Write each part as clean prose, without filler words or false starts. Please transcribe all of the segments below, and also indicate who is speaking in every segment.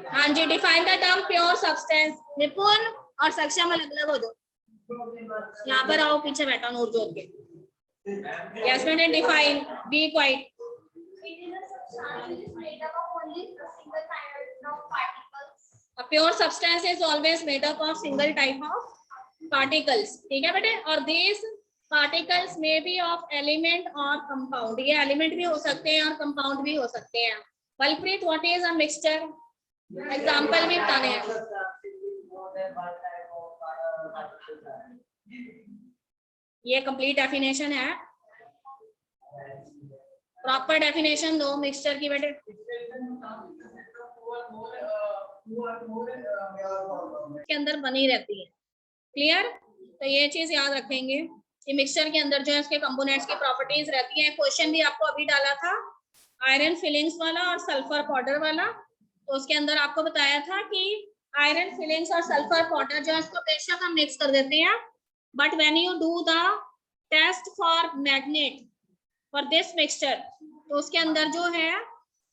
Speaker 1: हाँ जी, define the term pure substance. Nipun और सक्षम अलग अलग हो जाओ, यहाँ पर आओ, पीछे बैठा नूर जोत के। यस मैंने define, be quiet. A pure substance is always made up of single type of particles, ठीक है बेटे। और these particles may be of element or compound, ये element भी हो सकते हैं और compound भी हो सकते हैं। Balpreet, what is a mixture? Example भी बताने हैं। ये कंप्लीट डेफिनेशन है, प्रॉपर डेफिनेशन दो मिक्सचर की बेटे। के अंदर बनी रहती है, क्लियर। तो ये चीज याद रखेंगे कि मिक्सचर के अंदर जो है उसके कंपोनेंट्स की प्रॉपर्टीज रहती हैं। क्वेश्चन भी आपको अभी डाला था आयरन फिलिंग्स वाला और सल्फर पाउडर वाला, तो उसके अंदर आपको बताया था कि आयरन फिलिंग्स और सल्फर पाउडर जो है उसको बेशक हम मिक्स कर देते हैं, but when you do the test for magnet for this mixture, तो उसके अंदर जो है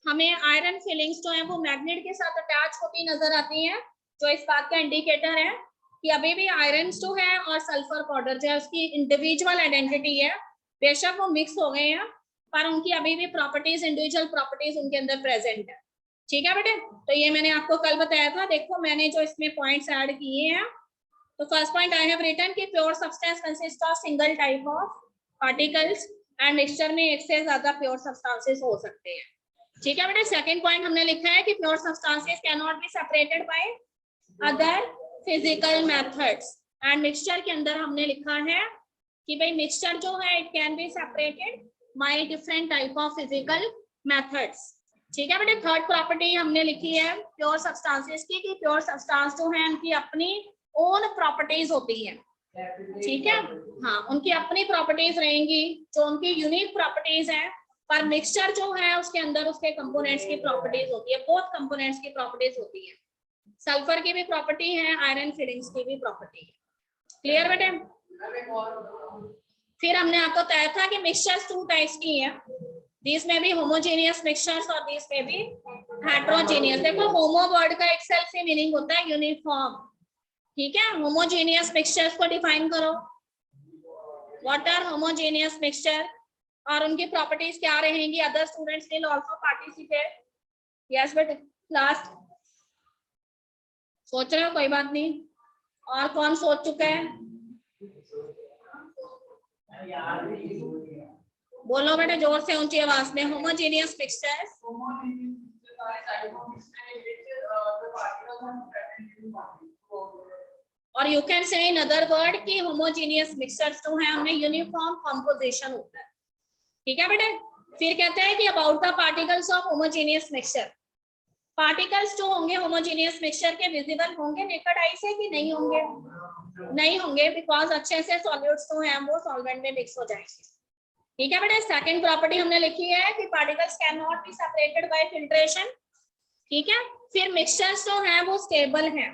Speaker 1: हमें आयरन फिलिंग्स जो है वो मैग्नेट के साथ अटैच होती नजर आती हैं, जो इस बात का इंडिकेटर है कि अभी भी आयरन जो है और सल्फर पाउडर जो है उसकी इंडिविजुअल आइडेंटिटी है। बेशक वो मिक्स हो गए हैं पर उनकी अभी भी प्रॉपर्टीज, इंडिविजुअल प्रॉपर्टीज उनके अंदर प्रेजेंट है, ठीक है बेटे। तो ये मैंने आपको कल बताया था। देखो मैंने जो इसमें पॉइंट्स ऐड किए हैं, तो first point I have written कि pure substance consist of single type of particles and mixture में एक से ज्यादा प्योर सब्सटेंसेस हो सकते हैं, ठीक है बेटे। सेकंड पॉइंट हमने लिखा है कि pure substances can not be separated by other physical methods, and mixture के अंदर हमने लिखा है कि भाई मिक्सचर जो है it can be separated by different type of physical methods, ठीक है बेटे। थर्ड प्रॉपर्टी हमने लिखी है प्योर सब्सटेंसेस की कि प्योर सब्सटेंस जो है उनकी अपनी ओन प्रॉपर्टीज होती है, ठीक है। हाँ, उनकी अपनी प्रॉपर्टीज रहेंगी जो उनकी यूनिक प्रॉपर्टीज है, पर मिक्सचर जो है उसके अंदर उसके कंपोनेंट्स की प्रॉपर्टीज होती है, बोथ कंपोनेंट्स की प्रॉपर्टीज होती है। सल्फर की भी प्रॉपर्टी है, आयरन फिलिंग्स की भी प्रॉपर्टी है, क्लियर बेटे। फिर हमने आपको बताया था कि मिक्सचर्स टू टाइप्स की है, दिस में भी होमोजेनियस मिक्सचर्स और दिस में भी हेट्रोजेनियस। देखो होमो वर्ड का इटसेल्फ से मीनिंग होता है यूनिफॉर्म, ठीक है। होमोजेनियस मिक्सचर्स को डिफाइन करो, व्हाट आर होमोजेनियस मिक्सचर और उनकी प्रॉपर्टीज क्या रहेंगी। Other students will also participate, yes बेटे। लास्ट सोच रहे हो, कोई बात नहीं। और कौन सोच चुका है, बोलो बेटे जोर से, ऊंची आवाज में। होमोजेनियस मिक्सचर्स और यू कैन से इन अदर वर्ड कि होमोजेनियस मिक्सचर्स जो है उनमें यूनिफॉर्म कंपोजिशन होता है, ठीक है बेटे। फिर कहते हैं कि about the particles of homogeneous mixture, particles जो होंगे होमोजेनियस मिक्सचर के विजिबल होंगे नेकेड आई से कि नहीं होंगे, नहीं होंगे, बिकॉज अच्छे से सॉल्यूट्स जो हैं वो सॉल्वेंट में मिक्स हो जाएंगे, ठीक है बेटे। सेकंड प्रॉपर्टी हमने लिखी है कि particles can not be separated by filtration, ठीक है। फिर मिक्सचर्स जो हैं वो स्टेबल हैं,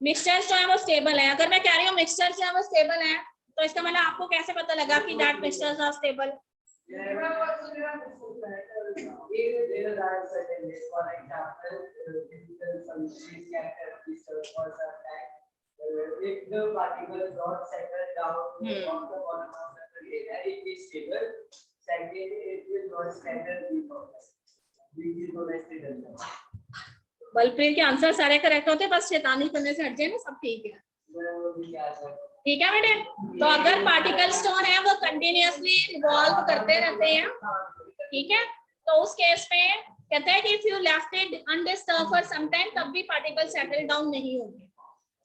Speaker 1: मिक्सचर्स जो है वो स्टेबल है। अगर मैं कह रही हूँ मिक्सचर्स जो है वो स्टेबल है, तो इसका मतलब आपको कैसे पता लगा कि that mixtures are stable. If the particle is not settled down on the bottom of the container, it is stable. Secondly, it will not settle. Balpreet के आंसर सारे करेक्ट होते, बस शैतानी करने से हट जाए ना, सब ठीक है, ठीक है बेटे। तो अगर पार्टिकल्स जो है वो कंटिन्यूअसली रिवॉल्व करते रहते हैं, ठीक है, तो उस केस में कहते हैं कि if you left it undisturb for some time, तब भी पार्टिकल सेटल डाउन नहीं होंगे,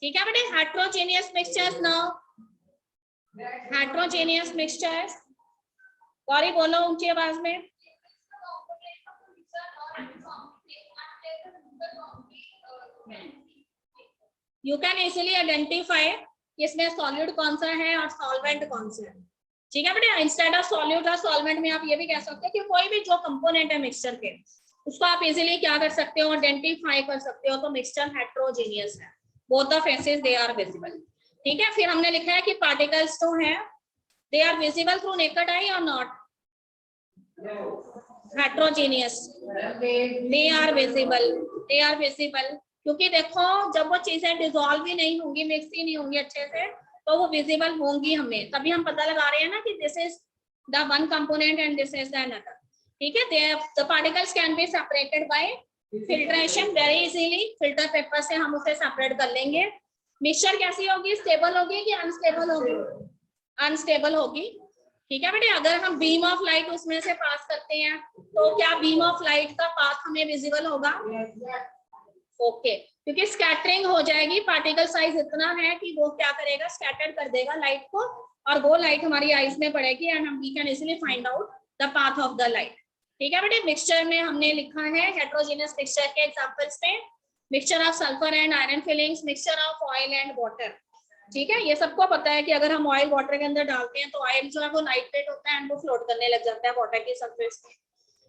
Speaker 1: ठीक है बेटे। Heterogeneous mixtures now, heterogeneous mixtures, Gauri बोलो ऊंची आवाज में। यू कैन इजीली आइडेंटिफाई इसमें सॉल्यूट कौन सा है और सॉल्वेंट कौन सा है, ठीक है बेटे। इंस्टेड ऑफ सॉल्यूट और सॉल्वेंट में आप ये भी कह सकते हैं कि कोई भी जो कंपोनेंट है मिक्सचर के, उसको आप इजीली क्या कर सकते हो, आइडेंटिफाई कर सकते हो, तो मिक्सचर हेट्रोजेनियस है, both the phases they are visible, ठीक है। फिर हमने लिखा है कि पार्टिकल्स जो है they are visible through naked eye और not, heterogeneous, they are visible, they are visible, क्योंकि देखो जब वो चीजें डिसॉल्व ही नहीं होंगी, मिक्स ही नहीं होंगी अच्छे से, तो वो विजिबल होंगी हमें, तभी हम पता लगा रहे हैं ना कि this is the one component and this is the another. ठीक है, the particles can be separated by filtration very easily, filter paper से हम उसे सेपरेट कर लेंगे। मिक्सचर कैसी होगी, स्टेबल होगी कि अनस्टेबल होगी? अनस्टेबल होगी। ठीक है बेटे, अगर हम बीम ऑफ लाइट उसमें से पास करते हैं तो क्या बीम ऑफ लाइट का पाथ हमें विजिबल होगा? ओके, क्योंकि स्कैटरिंग हो जाएगी, पार्टिकल साइज इतना है कि वो क्या करेगा, स्कैटर कर देगा लाइट को, और वो लाइट हमारी आईज में पड़ेगी एंड हम we can easily find out the path of the light. ठीक है बेटे, मिक्सचर में हमने लिखा है हेट्रोजेनियस मिक्सचर के एग्जांपल्स में, mixture of sulphur and iron filings, mixture of oil and water. ठीक है, ये सबको पता है कि अगर हम ऑयल वाटर के अंदर डालते हैं तो ऑयल जो है वो लाइट वेट होता है एंड वो फ्लोट करने लग जाता है वाटर की सरफेस पे।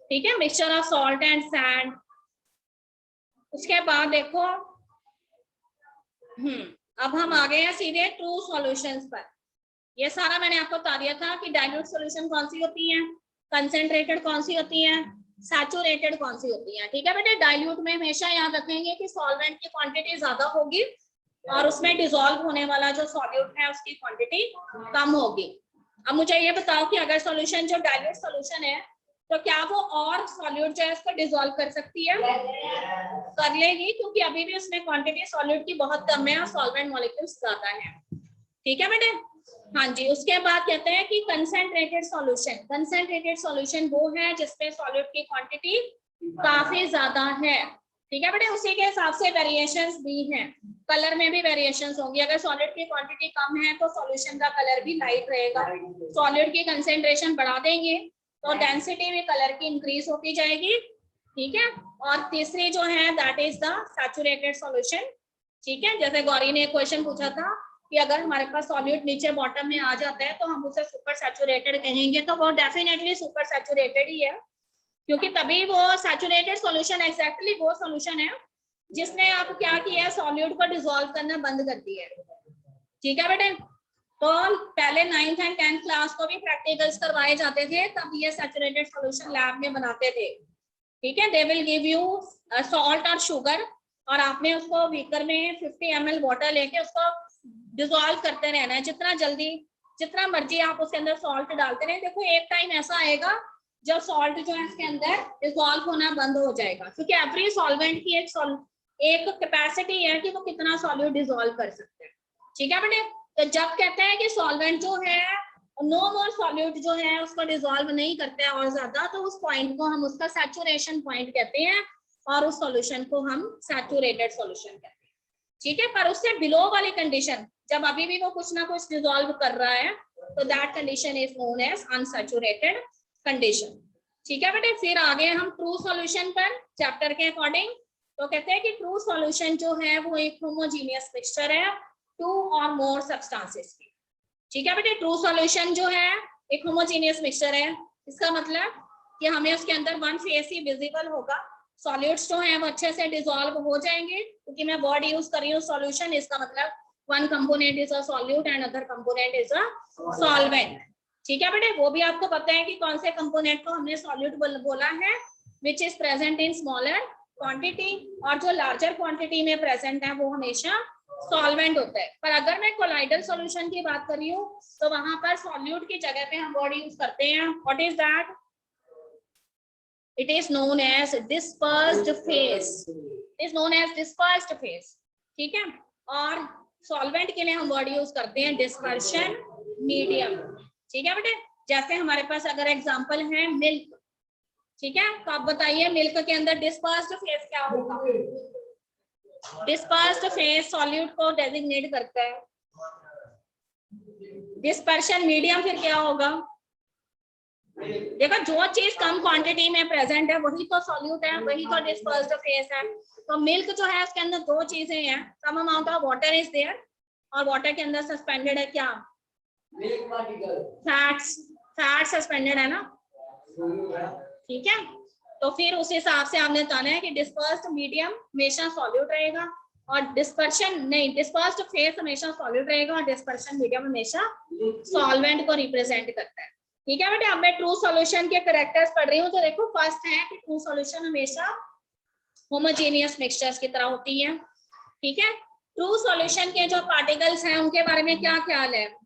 Speaker 1: ठीक है, mixture of salt and sand. उसके बाद देखो अब हम आ गए हैं सीधे ट्रू सॉल्यूशंस पर। ये सारा मैंने आपको बता दिया था कि डाइल्यूट सॉल्यूशन कौन सी होती है, कंसेंट्रेटेड कौन सी होती है, सैचुरेटेड कौन सी होती है। ठीक है बेटे, डाइल्यूट में हमेशा याद रखेंगे कि सॉल्वेंट की क्वांटिटी ज्यादा होगी और उसमें डिसॉल्व होने वाला जो सॉल्यूट है उसकी क्वांटिटी कम होगी। अब मुझे ये बताओ कि अगर सॉल्यूशन जो डाइल्यूट सॉल्यूशन है तो क्या वो और सॉल्यूट जो है उसको डिसॉल्व कर सकती है? कर लेगी, क्योंकि अभी भी उसमें क्वांटिटी सॉल्यूट की बहुत कम है और सॉल्वेंट मॉलिक्यूल्स ज्यादा है। ठीक है बेटे, हाँ जी। उसके बाद कहते हैं कि कंसेंट्रेटेड सॉल्यूशन, कंसेंट्रेटेड सॉल्यूशन वो है जिसमें सॉल्यूट की क्वांटिटी काफी ज्यादा है। ठीक है बेटे, उसी के हिसाब से वेरिएशंस भी हैं, कलर में भी वेरिएशंस होंगी। अगर सॉलिड की क्वांटिटी कम है तो सॉल्यूशन का कलर भी लाइट रहेगा, सॉलिड की कंसेंट्रेशन बढ़ा देंगे तो डेंसिटी भी कलर की इंक्रीज होती जाएगी। ठीक है, और तीसरी जो है that is the saturated solution. ठीक है, जैसे गौरी ने क्वेश्चन पूछा था कि अगर हमारे पास सॉल्यूट नीचे बॉटम में आ जाता है तो हम उसे सुपर सैचुरेटेड कहेंगे, तो वो डेफिनेटली सुपर सैचुरेटेड ही है, क्योंकि तभी वो सैचुरेटेड सॉल्यूशन एग्जैक्टली वो सॉल्यूशन है जिसने आप क्या किया है, सॉल्यूट को डिसॉल्व करना बंद कर दिया है। ठीक है बेटे, तो पहले 9th एंड 10th क्लास को भी प्रैक्टिकल्स करवाए जाते थे, तब ये सैचुरेटेड सॉल्यूशन लैब में बनाते थे। ठीक है, they will give you salt और शुगर, और आपने उसको बीकर में 50 ml वाटर लेके उसको डिसॉल्व करते रहना है, जितना जल्दी जितना मर्जी आप उसके अंदर सॉल्ट डालते रहे। देखो एक टाइम ऐसा आएगा जब सॉल्ट जो है इसके अंदर डिसॉल्व होना बंद हो जाएगा, क्योंकि एवरी सॉल्वेंट की एक कैपेसिटी है कि वो कितना सॉल्यूट डिसॉल्व कर सकते हैं। ठीक है बेटे, तो जब कहते हैं कि सॉल्वेंट जो है नो मोर सॉल्यूट जो है उसको डिसॉल्व नहीं करते हैं और ज्यादा, तो उस पॉइंट को हम उसका सैचुरेशन पॉइंट कहते हैं और उस सॉल्यूशन को हम सैचुरेटेड सॉल्यूशन कहते हैं। ठीक है, पर उससे बिलो वाली कंडीशन जब अभी भी वो कुछ ना कुछ डिसॉल्व कर रहा है तो that condition is known as unsaturated condition. ठीक है बेटे, फिर आगे हम ट्रू सॉल्यूशन पर चैप्टर के अकॉर्डिंग। तो कहते हैं कि ट्रू सॉल्यूशन जो है वो एक होमोजीनियस मिक्सचर है टू और मोर सब्सटेंसेस की। ठीक है बेटे, ट्रू सॉल्यूशन जो है एक होमोजीनियस मिक्सचर है, इसका मतलब कि हमें उसके अंदर वन फेस ही विजिबल होगा, सॉल्यूट्स जो हैं वो अच्छे से डिसॉल्व हो जाएंगे, क्योंकि मैं वर्ड यूज कर रही हूँ सॉल्यूशन, इसका मतलब one component is a solute and other component is a solvent. ठीक है बेटे, वो भी आपको पता है कि कौन से कंपोनेंट को हमने सॉल्यूट बोला है, which is present in smaller quantity, और जो लार्जर क्वांटिटी में प्रेजेंट है वो हमेशा सॉल्वेंट होता है। पर अगर मैं कोलाइडल सॉल्यूशन की बात कर रही हूँ तो वहां पर सॉल्यूट की जगह पे हम वर्ड यूज करते हैं, what is that? It is known as dispersed phase. It is known as dispersed phase. ठीक है, और सॉल्वेंट के लिए हम वर्ड यूज करते हैं डिस्पर्शन मीडियम। ठीक है बेटे, जैसे हमारे पास अगर एग्जांपल है मिल्क, ठीक है, तो आप बताइए मिल्क के अंदर डिस्पर्स्ड फेज क्या होगा? डिस्पर्स्ड फेज सॉल्यूट को डेजिग्नेट करता है। डिस्पर्शन मीडियम फिर क्या होगा? देखो जो चीज कम क्वांटिटी में प्रेजेंट है वही तो सॉल्यूट है, वही तो डिस्पर्स्ड फेज है। तो मिल्क जो है उसके अंदर दो चीजें हैं, some amount of water is there, और वाटर के अंदर सस्पेंडेड है क्या? फैट सस्पेंडेड है ना। ठीक है, तो फिर उस हिसाब से आपने बताना है कि डिस्पर्स्ड मीडियम हमेशा सॉल्यूट रहेगा और डिस्पर्शन नहीं, डिस्पर्स्ड फेज हमेशा सॉल्यूट रहेगा और डिस्पर्शन मीडियम हमेशा सॉल्वेंट को रिप्रेजेंट करता है। ठीक है बेटे, अब मैं ट्रू सॉल्यूशन के कैरेक्टर्स पढ़ रही हूँ। तो देखो फर्स्ट है कि ट्रू सॉल्यूशन हमेशा होमोजेनियस मिक्सचर्स की तरह होती है। ठीक है, ट्रू सॉल्यूशन के जो पार्टिकल्स हैं उनके बारे में क्या ख्याल है?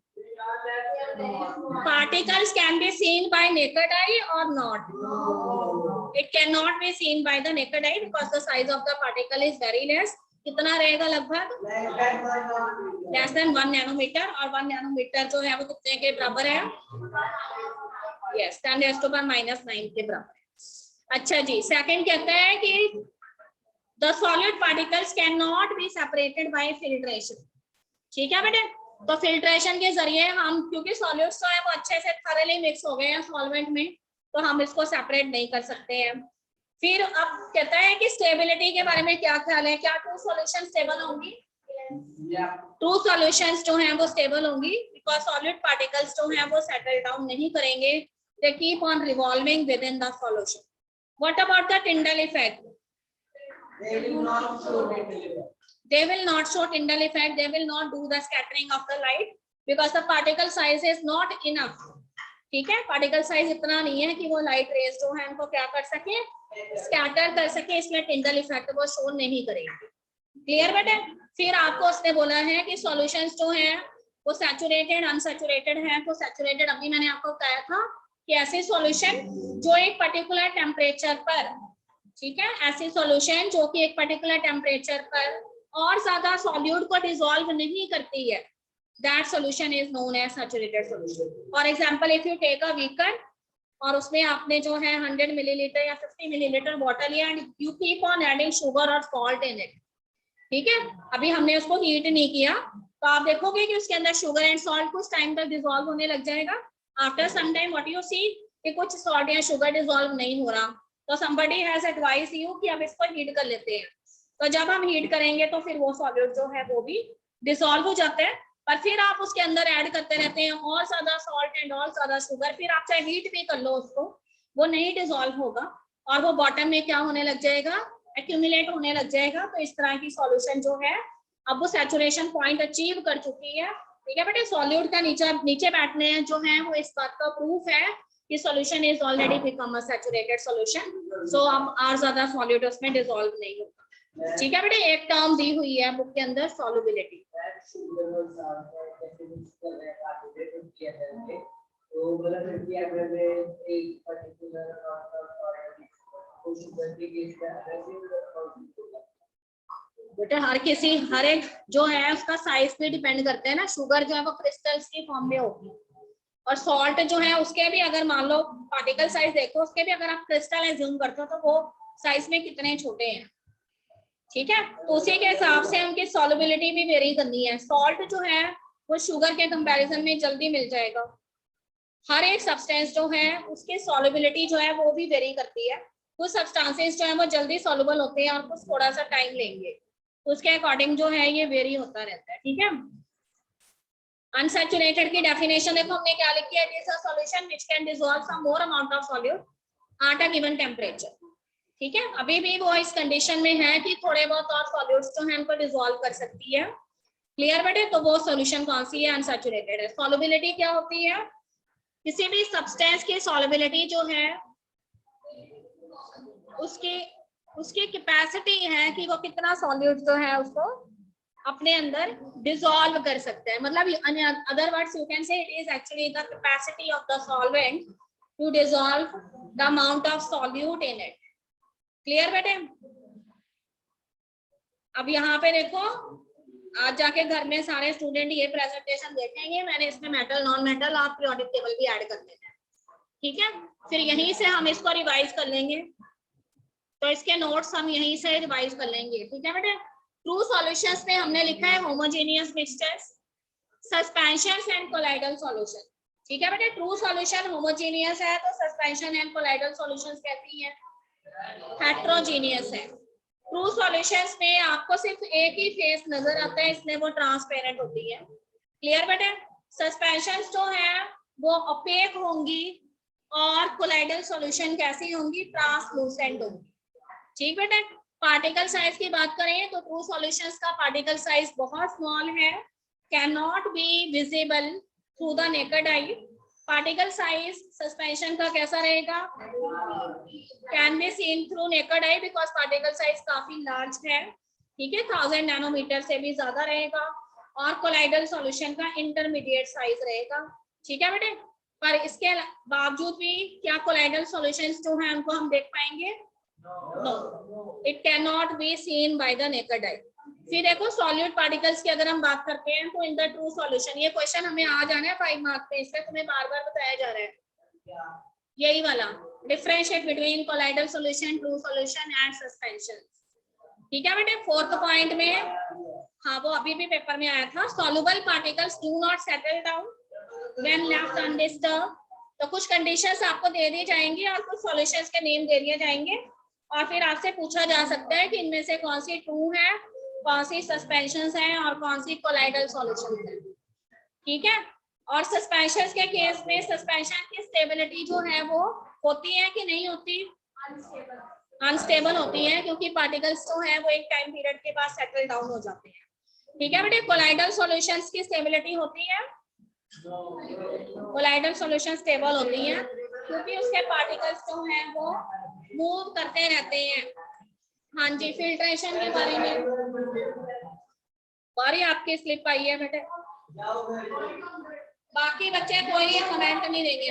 Speaker 1: Particles can be seen by naked eye or not? It cannot be seen by the naked eye because the size of the particle is very less. कितना रहेगा लगभग? लेस देन 1 नैनोमीटर, और 1 नैनोमीटर जो है वो कितने के बराबर है? यस, 10⁻⁻⁹ के बराबर है। अच्छा जी, सेकंड कहता है कि the solid particles cannot be separated by filtration। ठीक है बेटे, तो फिल्ट्रेशन के जरिए हम, क्योंकि सॉल्यूट्स तो है वो अच्छे से थॉरली मिक्स हो गए हैं सॉल्वेंट में, तो हम इसको सेपरेट नहीं कर सकते हैं। फिर अब कहता है कि स्टेबिलिटी के बारे में क्या ख्याल है? क्या ट्रू सॉल्यूशन स्टेबल होंगी? ट्रू सॉल्यूशंस जो हैं वो स्टेबल होंगी बिकॉज सॉलिड पार्टिकल्स जो हैं वो सेटल डाउन नहीं करेंगे, they keep on revolving with in the solution. What about the Tyndall effect? They will not show Tyndall effect. They will not do the scattering of the light because the particle size is not enough। ठीक है, particle size इतना नहीं है कि वो light rays जो है उनको क्या कर सके, स्कैटर कर सके, इसलिए टिंडल इफेक्ट वो शो नहीं करेंगे। क्लियर बेटे? फिर आपको उसने बोला है कि सॉल्यूशंस जो हैं वो सैचुरेटेड अनसैचुरेटेड है। तो सैचुरेटेड अभी मैंने आपको बताया था कि ऐसे सॉल्यूशन जो एक पर्टिकुलर टेम्परेचर पर, ठीक है, ऐसी सॉल्यूशन जो कि एक पर्टिकुलर टेम्परेचर पर और ज्यादा सॉल्यूट को डिसॉल्व नहीं करती है, that solution is known as saturated solution. For example, if you take a beaker और उसमें आपने जो है 100 मिलीलीटर या 50 मिलीलीटर वाटर लिया and you keep on adding sugar और सॉल्ट इन इट। ठीक है, अभी हमने उसको हीट नहीं किया, तो आप देखोगे कि उसके अंदर शुगर एंड सॉल्ट कुछ टाइम तक डिसॉल्व होने लग जाएगा। After some time what you see कि कुछ सॉल्ट या शुगर डिसॉल्व नहीं हो रहा, तो somebody has advised you कि अब इसको हीट कर लेते हैं। तो जब हम हीट करेंगे तो फिर वो सॉल्यूट जो है वो भी डिसॉल्व हो जाता है, पर फिर आप उसके अंदर ऐड करते रहते हैं और ज्यादा सॉल्ट एंड और ज्यादा शुगर, फिर आप चाहे हीट भी कर लो उसको, वो नहीं डिसॉल्व होगा और वो बॉटम में क्या होने लग जाएगा, एक्यूमुलेट होने लग जाएगा। तो इस तरह की सॉल्यूशन जो है अब वो सैचुरेशन पॉइंट अचीव कर चुकी है। ठीक है बेटे, सॉल्यूट का नीचे बैठने जो है वो इस बात का प्रूफ है कि solution is already become a saturated solution, so अब और ज्यादा सॉल्यूट उसमें डिसॉल्व नहीं होगा। ठीक है बेटे, एक टर्म दी हुई है बुक के अंदर, सॉल्युबिलिटी। बेटे हर एक जो है उसका साइज पे डिपेंड करते हैं ना। शुगर जो है वो क्रिस्टल्स की फॉर्म में होगी, और सॉल्ट जो है उसके भी अगर मान लो पार्टिकल साइज देखो, उसके भी अगर आप क्रिस्टल एज्यूम करते हो तो वो साइज में कितने छोटे हैं। ठीक है, तो उसी के हिसाब से उनकी सॉल्युबिलिटी भी वेरी करनी है। सॉल्ट जो है वो शुगर के कंपैरिजन में जल्दी मिल जाएगा। हर एक सब्सटेंस जो है उसकी सॉल्युबिलिटी जो है वो भी वेरी करती है। कुछ सब्सटेंसेस जो है वो जल्दी सॉल्युबल होते हैं और कुछ थोड़ा सा टाइम लेंगे, तो उसके अकॉर्डिंग जो है ये वेरी होता रहता है। ठीक है, अनसैचुरेटेड की डेफिनेशन देखो हमने क्या लिखी है, it is a solution which can dissolve some more amount of solute at a given temperature. ठीक है, अभी भी वो इस कंडीशन में है कि थोड़े बहुत और सॉल्यूट्स जो हैं उनको डिसॉल्व कर सकती है। क्लियर बेटे? तो वो सॉल्यूशन कौन सी है? अनसैचुरेटेड है। सॉल्युबिलिटी क्या होती है? किसी भी सब्सटेंस की सॉल्युबिलिटी जो है उसकी कैपेसिटी है कि वो कितना सॉल्यूट जो है उसको अपने अंदर डिसॉल्व कर सकते हैं। मतलब other words you can say it is actually the capacity of the solvent to dissolve the amount of solute in it. Clear बेटे? अब यहाँ पे देखो, आज जाके घर में सारे स्टूडेंट ये प्रेजेंटेशन देखेंगे, मैंने इसमें मेटल नॉन मेटल और पीरियोडिक टेबल भी ऐड कर देना है। ठीक है, फिर यहीं से हम इसको रिवाइज कर लेंगे, तो इसके नोट्स हम यहीं से रिवाइज कर लेंगे। ठीक है बेटे, ट्रू सॉल्यूशंस में हमने लिखा है homogeneous mixtures, suspensions and colloidal solution. ठीक है बेटे, ट्रू सॉल्यूशन होमोजेनियस है तो सस्पेंशन एंड कोलाइडल सॉल्यूशंस कहती हैं हेट्रोजेनियस है। ट्रू सॉल्यूशंस में आपको सिर्फ एक ही फेस नजर आता है, इसलिए वो ट्रांसपेरेंट होती है। क्लियर बेटे? सस्पेंशंस जो है वो ओपेक होंगी और कोलाइडल सॉल्यूशन कैसी होंगी? ट्रांसलूसेंट होंगी। ठीक बेटे, पार्टिकल साइज की बात करें तो ट्रू सॉल्यूशंस का पार्टिकल साइज बहुत स्मॉल है, can not be visible through the naked I, particle size suspension का कैसा रहेगा? Can be seen through naked I because particle size काफी लार्ज है, ठीक है, 1000 नैनोमीटर से भी ज्यादा रहेगा। और कोलाइडल सॉल्यूशन का इंटरमीडिएट साइज रहेगा, ठीक है बेटे। पर इसके बावजूद भी क्या कोलाइडल सॉल्यूशंस जो हैं उनको हम देख पाएंगे? No, it can not be seen by the naked eye. फिर देखो सॉल्यूट पार्टिकल्स की अगर हम बात करते हैं तो इन द ट्रू सॉल्यूशन, ये क्वेश्चन हमें आ जाना है 5 मार्क्स पे, इसलिए तुम्हें बार बार बताया जा रहा है यही वाला, differentiate between colloidal solution, true solution and suspension, ठीक है बेटे। फोर्थ पॉइंट में, हाँ वो अभी भी पेपर में आया था, soluble particles do not settle down when left undisturbed. तो कुछ कंडीशंस आपको दे दी जाएंगी और कुछ सॉल्यूशंस के नेम दे दिए जाएंगे और फिर आपसे पूछा जा सकता है कि इनमें से कौन सी ट्रू है, कौन सी सस्पेंशंस है और कौन सी कोलाइडल सॉल्यूशन है, ठीक है। और सस्पेंशंस के केस में सस्पेंशन की स्टेबिलिटी जो है वो होती है कि नहीं होती? अनस्टेबल होती है, क्योंकि पार्टिकल्स जो है वो एक टाइम पीरियड के बाद सेटल डाउन हो जाते हैं, ठीक है बेटे। कोलाइडल सॉल्यूशंस की स्टेबिलिटी होती है, कोलाइडल सॉल्यूशन स्टेबल होती है क्योंकि उसके पार्टिकल्स जो हैं वो मूव करते रहते हैं। हाँ जी, फिल्ट्रेशन के बारे में बारी आपकी स्लिप आई है बेटे, बाकी बच्चे कोई कमेंट नहीं देंगे।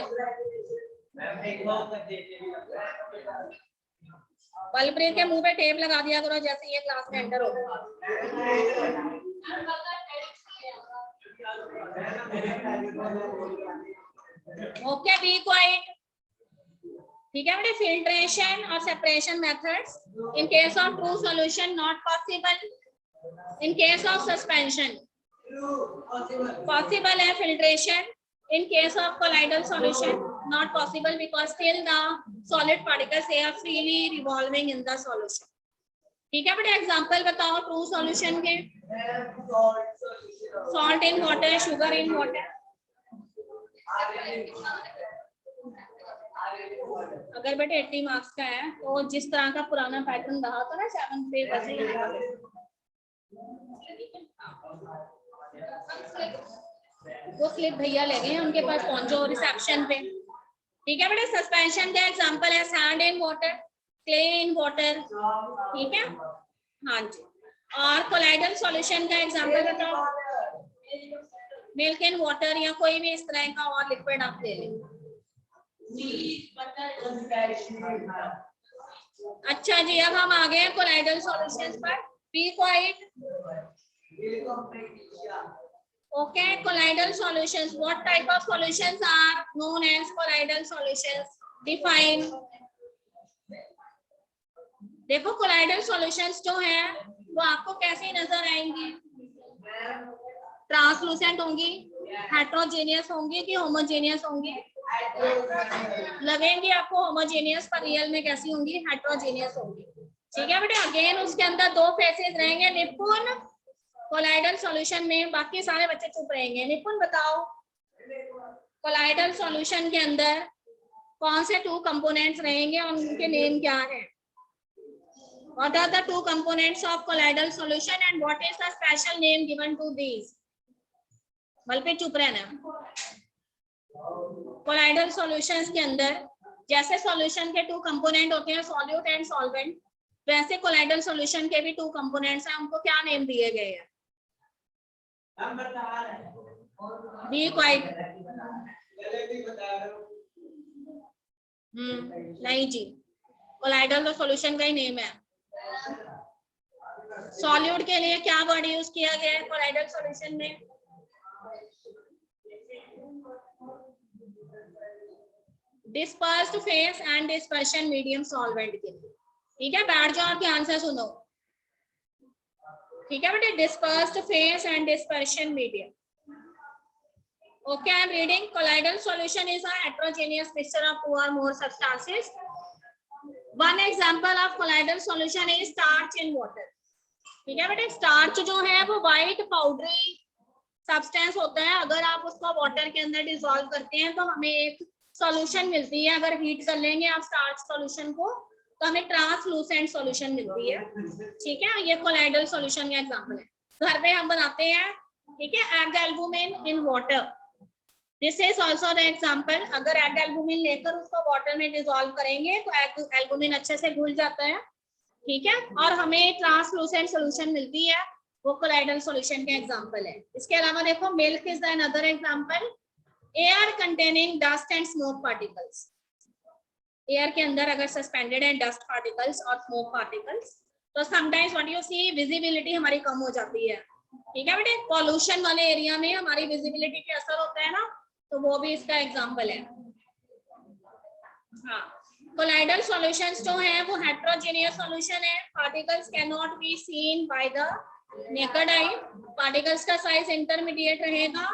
Speaker 1: बलप्रीत के मुंह पे टेप लगा दिया करो जैसे ये क्लास में एंटर हो। ओके, बी क्वाइट, ठीक है बेटे। फिल्ट्रेशन और separation methods, in case of true solution not possible, in case of suspension possible है filtration, in case of colloidal solution not possible because still the solid particles they are freely revolving in the solution, ठीक है बेटा। Example बताओ true solution के, salt in water, sugar in water. अगर बेटे 80 marks का है तो जिस तरह का पुराना पैटर्न रहा था ना 7 पे वैसे वो स्लिप भैया ले गए, उनके पास पहुंचो रिसेप्शन पे, ठीक है बेटे। सस्पेंशन का एग्जांपल है sand in water, clay in water, ठीक है, हाँ जी। और कोलाइडल सॉल्यूशन का एग्जांपल बताओ, मिल्क इन वाटर या कोई भी इस तरह का और लिक्विड आप ले लें। अच्छा जी, अब हम आ गए कोलाइडल सॉल्यूशंस पर। Be quiet, okay, colloidal solutions, what type of solutions are known as colloidal solutions? Define। देखो colloidal solutions जो है वो आपको कैसी नजर आएंगी? ट्रांसलूसेंट होंगी, हेट्रोजेनियस होंगी कि होमोजेनियस होंगी? लगेंगी आपको होमोजेनियस, पर रियल में कैसी होंगी? हेट्रोजेनियस होंगी, ठीक है बेटे। अगेन उसके अंदर दो फेसेस रहेंगे, निपुण कोलाइडल सॉल्यूशन में, बाकी सारे बच्चे चुप रहेंगे। निपुण बताओ कोलाइडल सॉल्यूशन के अंदर कौन से 2 कंपोनेंट्स रहेंगे और उनके नेम क्या है? What are the 2 components of colloidal solution and what is the special name given to these? बल पे चुप रहना। कोलाइडल सॉल्यूशंस के अंदर जैसे सॉल्यूशन के 2 कंपोनेंट होते हैं सॉल्यूट एंड सॉल्वेंट, वैसे कोलाइडल सॉल्यूशन के भी 2 कंपोनेंट्स हैं, उनको क्या नेम दिए गए हैं? बी क्वाइट, नहीं जी, कोलाइडल सॉल्यूशन का ही नेम है। सॉल्यूट के लिए क्या वर्ड यूज किया गया है कोलाइडल सॉल्यूशन में? Dispersed phase and dispersion medium solvent के लिए, ठीक है। बैठ जाओ और ध्यान से सुनो, ठीक है बेटे। Dispersed phase and dispersion medium, okay, I am reading. Colloidal solution is a heterogeneous mixture of 2 or more substances. One example of colloidal solution is starch in water, ठीक है बेटे। स्टार्च जो है वो व्हाइट पाउडरी सब्सटेंस होता है, अगर आप उसको वाटर के अंदर डिसॉल्व करते हैं तो हमें एक सॉल्यूशन मिलती है। अगर हीट कर लेंगे आप स्टार्च सॉल्यूशन को तो हमें ट्रांसलूसेंट सॉल्यूशन मिलती है, ठीक है। ये कोलाइडल सॉल्यूशन का एग्जांपल है, घर पे हम बनाते हैं, ठीक है। Egg albumin in water, this is also the example. अगर एड एल्बुमिन लेकर उसको वाटर में डिसॉल्व करेंगे तो एल्बुमिन अच्छे से घुल जाता है, ठीक है, और हमें ट्रांसलूसेंट सोल्यूशन मिलती है, वो कोलाइडल सॉल्यूशन के एग्जांपल है। इसके अलावा देखो milk is another example. Air containing dust and smoke particles, air के अंदर अगर सस्पेंडेड है डस्ट पार्टिकल्स और स्मोक पार्टिकल्स, तो sometimes what you see visibility हमारी कम हो जाती है, ठीक है बेटे। पॉल्यूशन वाले एरिया में हमारी विजिबिलिटी पे असर होता है ना, तो वो भी इसका एग्जांपल है। हाँ, कोलाइडल सॉल्यूशंस जो है वो हेटेरोजेनियस सॉल्यूशन है। Particles can not be seen by the naked I, particles का साइज इंटरमीडिएट रहेगा।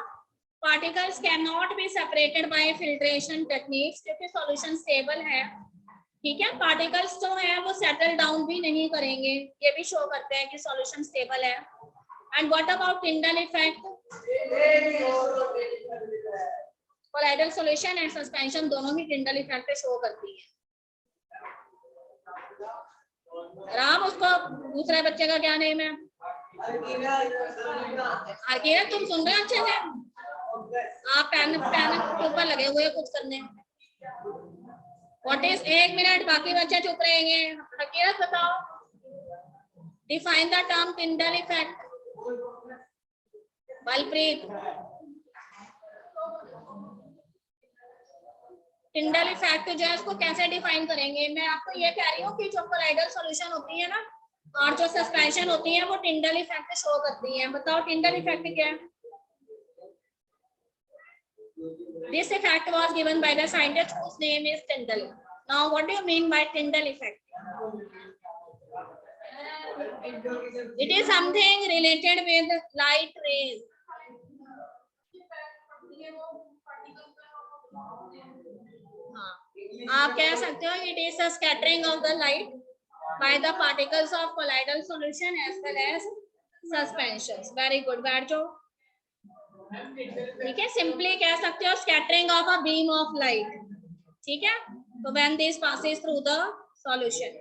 Speaker 1: Particles can not be separated by filtration techniques, क्योंकि सॉल्यूशन स्टेबल है, ठीक है। पार्टिकल्स जो है वो सेटल डाउन भी नहीं करेंगे, ये भी शो करते हैं कि सॉल्यूशन स्टेबल है। And what about Tyndall effect? Colloidal solution and suspension दोनों ही टिंडल इफेक्ट पे शो करती है। राम, उसको दूसरे बच्चे का क्या नेम है? आगे तुम सुन रहे हो अच्छे से? आप पेन के ऊपर लगे हुए कुछ करने। व्हाट इज, 1 मिनट, बाकी बच्चे चुप रहेंगे। हकीकत बताओ, define the term Tyndall effect. Balpreet, Tyndall effect जो है उसको कैसे डिफाइन करेंगे? मैं आपको ये कह रही हूँ कि जो कोलाइडल सॉल्यूशन होती है ना और जो सस्पेंशन होती है वो टिंडल इफेक्ट शो करती है। बताओ टिंडल इफेक्ट क्या है? This effect was given by the scientist whose name is Tyndall. Now, what do you mean by Tyndall effect? It is something related with light rays. हाँ, आप कह सकते हो it is a scattering of the light by the particles of colloidal solution as well as suspensions. Very good. बैठ जाओ, ठीक है। Simply कह सकते हो scattering of a beam of light, ठीक है। तो when this passes through the solution,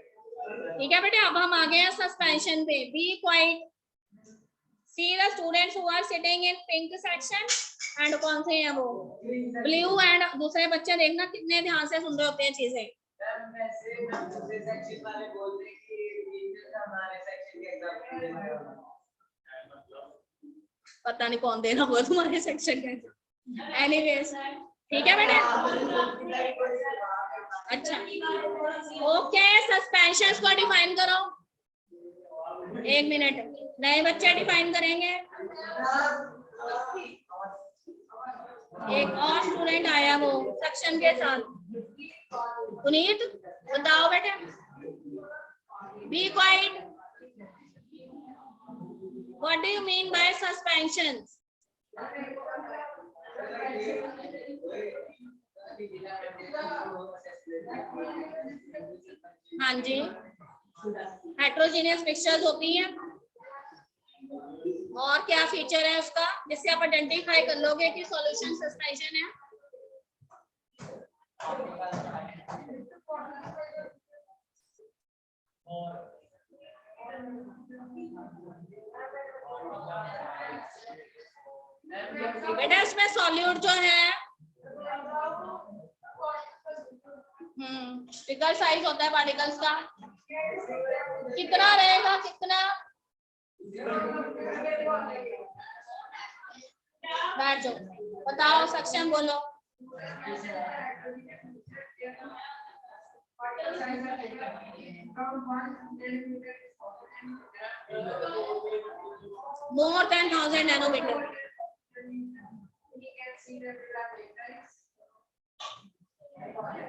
Speaker 1: ठीक है बेटे। अब हम आ गए हैं सस्पेंशन पे। Be quiet, see the students who are sitting in pink section and कौन से हैं वो ब्लू, एंड दूसरे बच्चे देखना कितने ध्यान से सुन रहे होते हैं चीजें। पता नहीं कौन देना होगा तुम्हारे सेक्शन का। एनीवेज, ठीक है बेटे। अच्छा, ओके, सस्पेंशंस को डिफाइन करो। 1 मिनट, नए बच्चे डिफाइन करेंगे। एक और स्टूडेंट आया वो सेक्शन के साथ, पुनीत, बताओ बेटे। Be quiet, what do you mean by suspensions? हाँ जी, हेट्रोजीनियस मिक्सचर्स होती हैं। और क्या फीचर है उसका जिससे आप आइडेंटिफाई कर लोगे कि सॉल्यूशन सस्पेंशन है? बेटा इसमें सॉल्यूट जो है स्पिकल साइज होता है पार्टिकल्स का, कितना रहेगा, कितना? बैठ जाओ, बताओ, सक्षम बोलो। More than 1000 nanometer.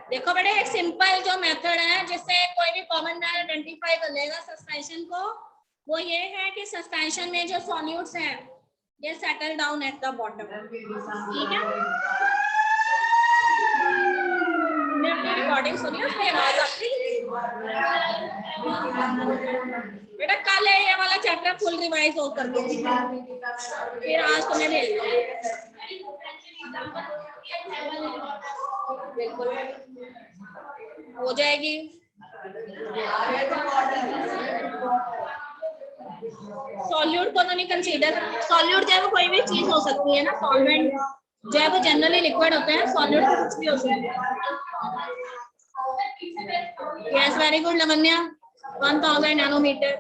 Speaker 1: देखो बेटे, एक सिंपल जो मेथड है जिससे कोई भी कॉमन मैन आइडेंटिफाई कर लेगा सस्पेंशन को, वो ये है कि सस्पेंशन में जो सॉल्यूट्स हैं ये settle down at the bottom, ठीक है। मैं अपनी रिकॉर्डिंग सुनी, उसमें आवाज आती बेटा। कल है ये वाला चैप्टर फुल रिवाइज हो कर दूंगी, फिर आज तुम्हें भेज बिल्कुल हो जाएगी। सॉल्यूट को तो नहीं कंसीडर, सॉल्यूट जो है वो कोई भी चीज हो सकती है ना, सॉल्वेंट जो है वो जनरली लिक्विड होते हैं, सॉलिड तो कुछ भी हो सकता है। Yes very good Lavanya, 1000 nanometre.